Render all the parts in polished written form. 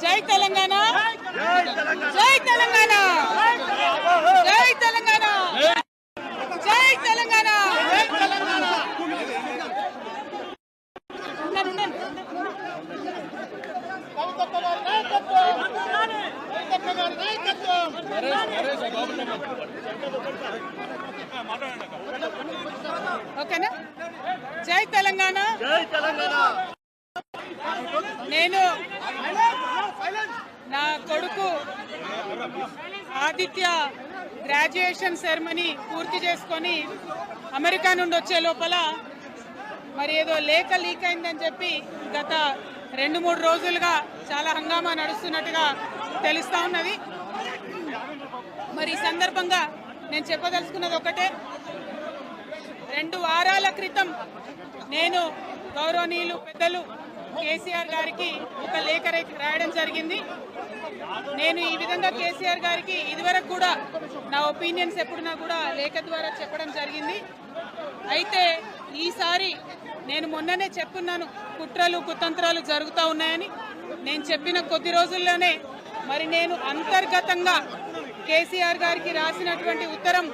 జై తెలంగాణ, జై తెలంగాణ, జై తెలంగాణ, జై తెలంగాణ. ఓకేనా? జై తెలంగాణ. నేను నా కొడుకు ఆదిత్య గ్రాడ్యుయేషన్ సెరమనీ పూర్తి చేసుకొని అమెరికా నుండి వచ్చే లోపల మరి ఏదో లేఖ లీక్ అయిందని చెప్పి గత 2-3 రోజులుగా చాలా హంగామా నడుస్తున్నట్టుగా తెలుస్తూ ఉన్నది. మరి ఈ సందర్భంగా నేను చెప్పదలుచుకున్నది ఒకటే, 2 వారాల క్రితం నేను గౌరవనీయులు పెద్దలు కేసీఆర్ గారికి ఒక లేఖ రాయడం జరిగింది. నేను ఈ విధంగా కేసీఆర్ గారికి ఇదివరకు కూడా నా ఒపీనియన్స్ ఎప్పుడున్నా కూడా లేఖ ద్వారా చెప్పడం జరిగింది. అయితే ఈసారి నేను మొన్ననే చెప్పున్నాను, కుట్రలు కుతంత్రాలు జరుగుతూ ఉన్నాయని. నేను చెప్పిన కొద్ది రోజుల్లోనే మరి నేను అంతర్గతంగా కేసీఆర్ గారికి రాసినటువంటి ఉత్తరం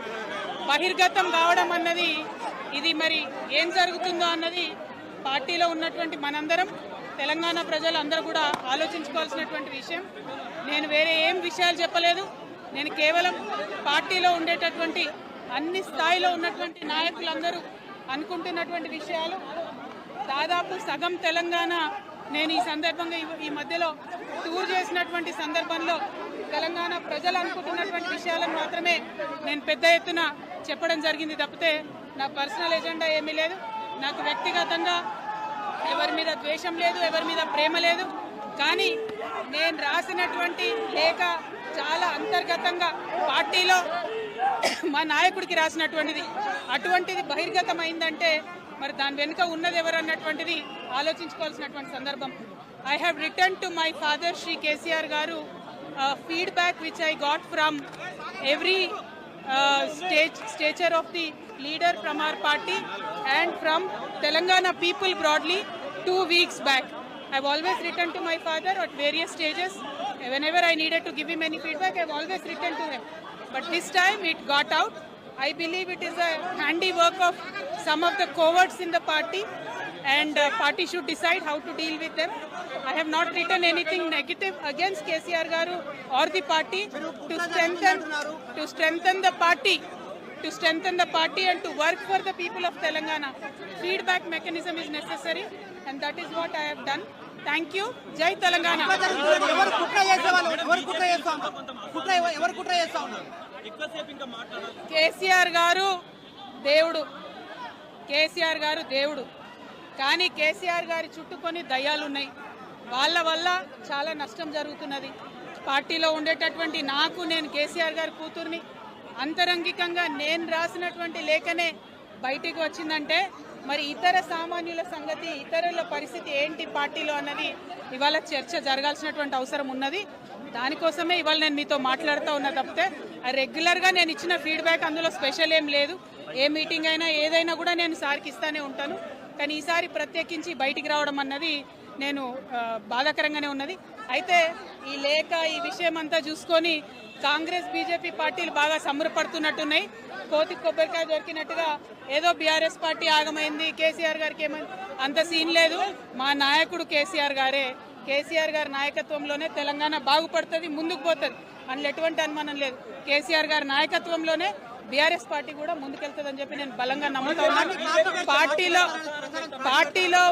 బహిర్గతం కావడం అన్నది, ఇది మరి ఏం జరుగుతుందో అన్నది పార్టీలో ఉన్నటువంటి మనందరం, తెలంగాణ ప్రజలందరూ కూడా ఆలోచించుకోవాల్సినటువంటి విషయం. నేను వేరే ఏం విషయాలు చెప్పలేదు. నేను కేవలం పార్టీలో ఉండేటటువంటి అన్ని స్థాయిలో ఉన్నటువంటి నాయకులందరూ అనుకుంటున్నటువంటి విషయాలు. దాదాపు సగం తెలంగాణ నేను ఈ సందర్భంగా ఈ మధ్యలో టూర్ చేసినటువంటి సందర్భంలో తెలంగాణ ప్రజలు అనుకుంటున్నటువంటి విషయాలను మాత్రమే నేను పెద్ద ఎత్తున చెప్పడం జరిగింది తప్పితే నా పర్సనల్ ఎజెండా ఏమీ లేదు. నాకు వ్యక్తిగతంగా ఎవరి మీద ద్వేషం లేదు, ఎవరి మీద ప్రేమ లేదు. కానీ నేను రాసినటువంటి లేఖ చాలా అంతర్గతంగా పార్టీలో మా నాయకుడికి రాసినటువంటిది. అటువంటిది బహిర్గతమైందంటే మరి దాని వెనుక ఉన్నది ఎవరన్నటువంటిది ఆలోచించుకోవాల్సినటువంటి సందర్భం. I have return to my father Shri KCR garu feedback which I got from every stature of the leader from our party and from Telangana people broadly 2 weeks back. I've always written to my father at various stages. Whenever I needed to give him any feedback, I've always written to him. But this time it got out. I believe it is a handiwork of some of the cowards in the party, and party should decide how to deal with them. I have not written anything negative against KCR Garu or the party. To strengthen the party and to work for the people of Telangana. Feedback mechanism is necessary, and that is what I have done. Thank you. Jai Telangana. KCR గారు దేవుడు, కేసీఆర్ గారు దేవుడు. కానీ కేసీఆర్ గారి చుట్టుకొని దయ్యాలున్నాయి. వాళ్ళ వల్ల చాలా నష్టం జరుగుతున్నది. పార్టీలో ఉండేటటువంటి నాకు, నేను కేసీఆర్ గారి కూతుర్ని, అంతరంగికంగా నేను రాసినటువంటి లేఖనే బయటికి వచ్చిందంటే మరి ఇతర సామాన్యుల సంగతి, ఇతరుల పరిస్థితి ఏంటి పార్టీలో అన్నది ఇవాళ చర్చ జరగాల్సినటువంటి అవసరం ఉన్నది. దానికోసమే ఇవాళ నేను మీతో మాట్లాడుతూ ఉన్నా తప్పితే రెగ్యులర్గా నేను ఇచ్చిన ఫీడ్బ్యాక్ అందులో స్పెషల్ ఏం లేదు. ఏ మీటింగ్ అయినా ఏదైనా కూడా నేను సార్కి ఇస్తానే ఉంటాను. కానీ ఈసారి ప్రత్యేకించి బయటికి రావడం అన్నది నేను బాధాకరంగానే ఉన్నది. అయితే ఈ లేఖ, ఈ విషయం అంతా చూసుకొని కాంగ్రెస్ బీజేపీ పార్టీలు బాగా సంబరపడుతున్నట్టున్నాయి. కోతి కొబ్బరికాయ దొరికినట్టుగా ఏదో బీఆర్ఎస్ పార్టీ ఆగమైంది, కేసీఆర్ గారికి ఏమైంది, అంత సీన్ లేదు. మా నాయకుడు కేసీఆర్ గారే. కేసీఆర్ గారి నాయకత్వంలోనే తెలంగాణ బాగుపడుతుంది, ముందుకు పోతుంది, అందులో ఎటువంటి అనుమానం లేదు. కేసీఆర్ గారి నాయకత్వంలోనే బీఆర్ఎస్ పార్టీ కూడా ముందుకెళ్తుందని చెప్పి నేను బలంగా నమ్ముతా ఉన్నాను. పార్టీలో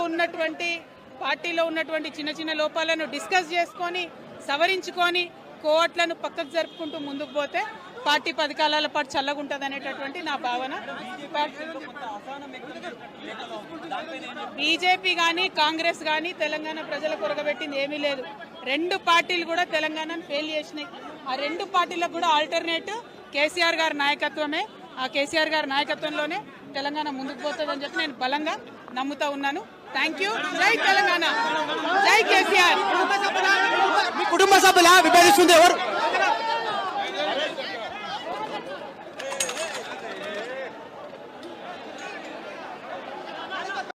ఉన్నటువంటి చిన్న చిన్న లోపాలను డిస్కస్ చేసుకొని, సవరించుకొని, కోవట్లను పక్కకు జరుపుకుంటూ ముందుకు పోతే పార్టీ 10 కాలాల పాటు చల్లగుంటుంది అనేటటువంటి నా భావన. బీజేపీ కానీ కాంగ్రెస్ కానీ తెలంగాణ ప్రజల కొరగబెట్టింది ఏమీ లేదు. 2 పార్టీలు కూడా తెలంగాణను ఫెయిల్ చేసినాయి. ఆ 2 పార్టీలకు కూడా ఆల్టర్నేట్ కేసీఆర్ గారి నాయకత్వమే. ఆ కేసీఆర్ గారి నాయకత్వంలోనే తెలంగాణ ముందుకు పోతుందని చెప్పి నేను బలంగా నమ్ముతా ఉన్నాను. Thank you. జై తెలంగాణ, జై కేసీఆర్. మీ కుటుంబ సభ్యుల విభేదిస్తుంది ఎవరు?